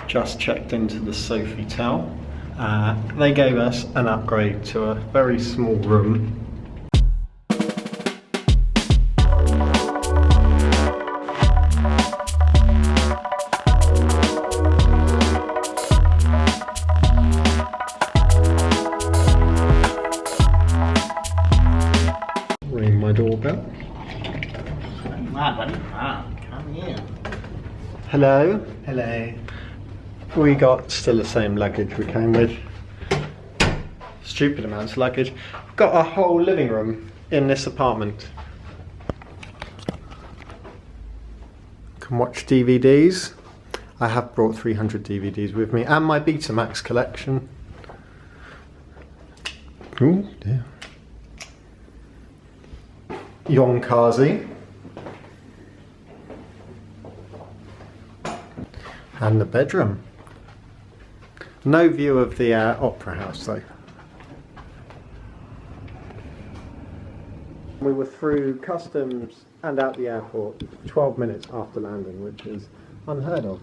Just checked into the Sofitel. They gave us an upgrade to a very small room. Ring my doorbell. Come here. Hello. Hello. We got still the same luggage we came with. Stupid amounts of luggage. We've got a whole living room in this apartment. Can watch DVDs. I have brought 300 DVDs with me and my Betamax collection. Ooh, dear. Yonkazi. And the bedroom. No view of the opera house though. We were through customs and out the airport 12 minutes after landing, which is unheard of.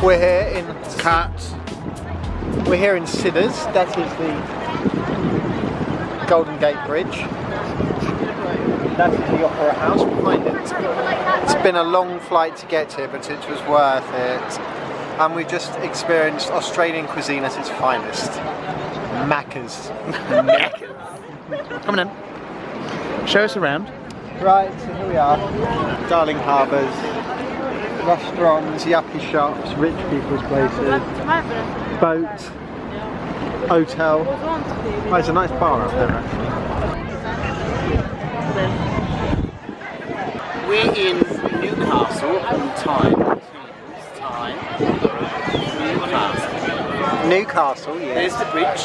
We're here in We're here in Sidders. That is the Golden Gate Bridge. That is the Opera House behind it. It's been a long flight to get here, but it was worth it. And we've just experienced Australian cuisine at its finest. Macca's. Macca's. Come on in. Show us around. Right, so here we are. Darling harbours, restaurants, yuppie shops, rich people's places, boat, hotel. Oh, there's a nice bar up there actually. We're in Newcastle on time. Newcastle, yeah. There's the bridge.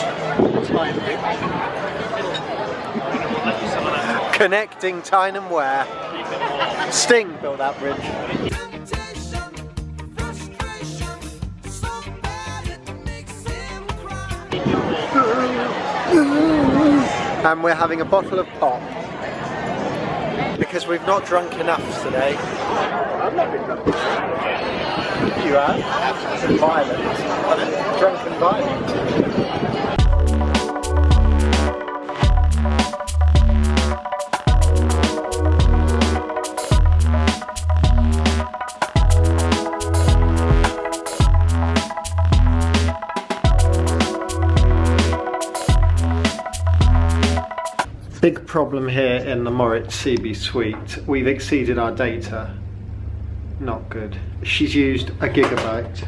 Tyne Bridge. Connecting Tyne and Ware. Sting built that bridge. And we're having a bottle of pop because we've not drunk enough today. I'm not been drunk. You have? Violent. Drunk and violent. Big problem here in the Moritz CB suite. We've exceeded our data. Not good. She's used a gigabyte.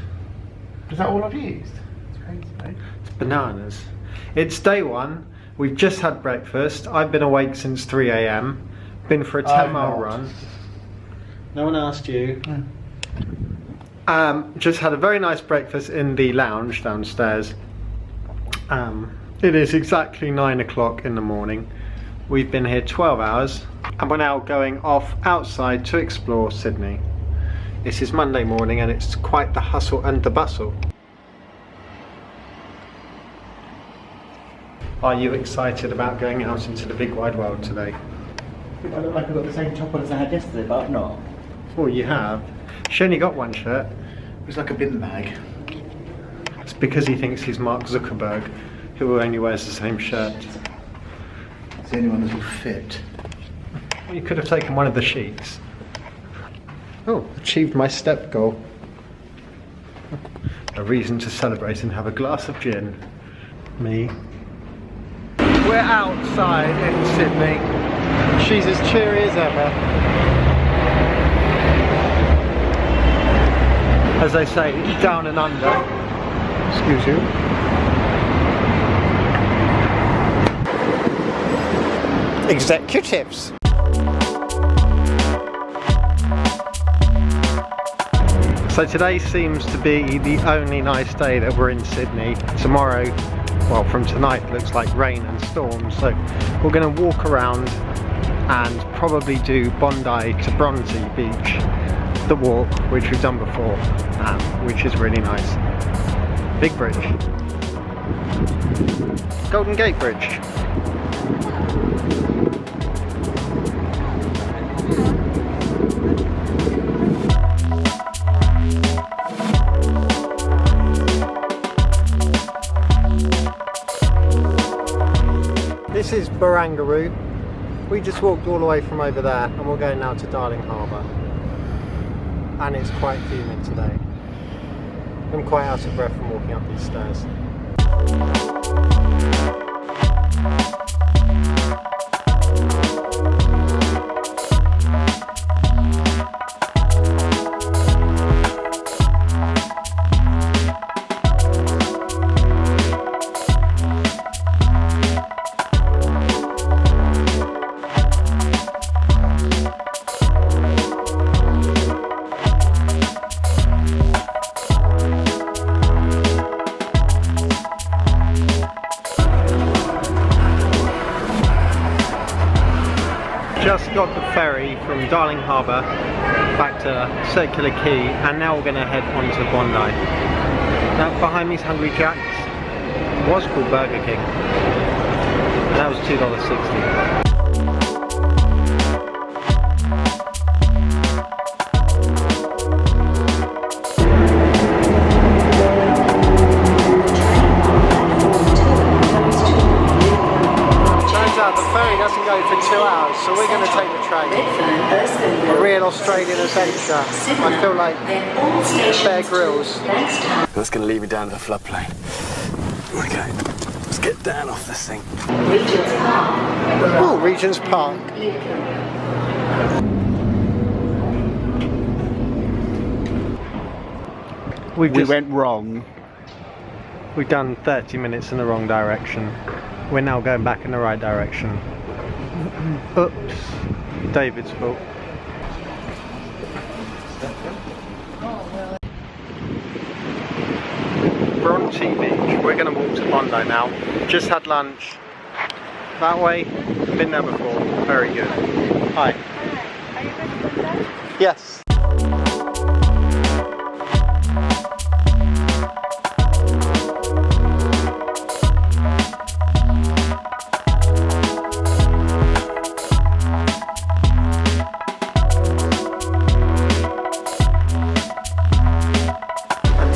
Is that all I've used? It's crazy, mate. It's bananas. It's day one. We've just had breakfast. I've been awake since 3 AM. Been for a 10-mile run. No one asked you. Just had a very nice breakfast in the lounge downstairs. It is exactly 9 o'clock in the morning. We've been here 12 hours and we're now going off outside to explore Sydney. This is Monday morning and it's quite the hustle and the bustle. Are you excited about going out into the big wide world today? I look like I've got the same top on as I had yesterday, but I've not. Well, you have. She only got one shirt. It was like a bin bag. It's because he thinks he's Mark Zuckerberg, who only wears the same shirt. It's the only one that will fit. Well, you could have taken one of the sheets. Oh, achieved my step goal. A reason to celebrate and have a glass of gin. Me. We're outside in Sydney. She's as cheery as ever. As they say, down and under. Excuse you. Executives. So today seems to be the only nice day that we're in Sydney. Tomorrow, well, from tonight looks like rain and storms, so we're going to walk around and probably do Bondi to Bronte beach, the walk, which we've done before, which is really nice. Big bridge. Golden Gate Bridge. This is Barangaroo. We just walked all the way from over there and we're going now to Darling Harbour. And it's quite humid today. I'm quite out of breath from walking up these stairs. Just got the ferry from Darling Harbour back to Circular Quay, and now we're going to head on to Bondi. Now behind me's Hungry Jack's, was called Burger King, and that was $2.60. For 2 hours, so we're going to take the train. A real Australian adventure. I feel like Bear Grylls. That's going to lead me down to the floodplain. Okay, let's get down off this thing. Oh, Regent's Park. We went wrong. We've done 30 minutes in the wrong direction. We're now going back in the right direction. Oops, David's fault. Bronte Beach. We're going to walk to Bondi now. Just had lunch. That way. Been there before. Very good. Hi. Are you going to Bondi? Yes.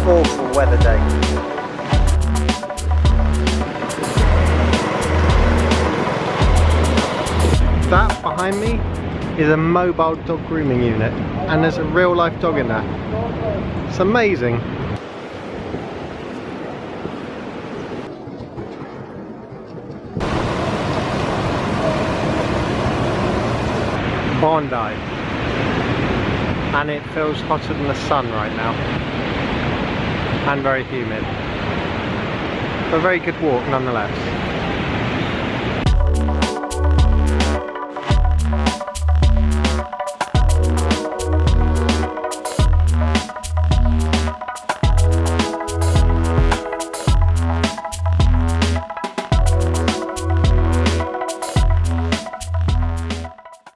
Awful weather day. That behind me is a mobile dog grooming unit, and there's a real life dog in there. It's amazing. Bondi, and it feels hotter than the sun right now. And very humid, but a very good walk nonetheless.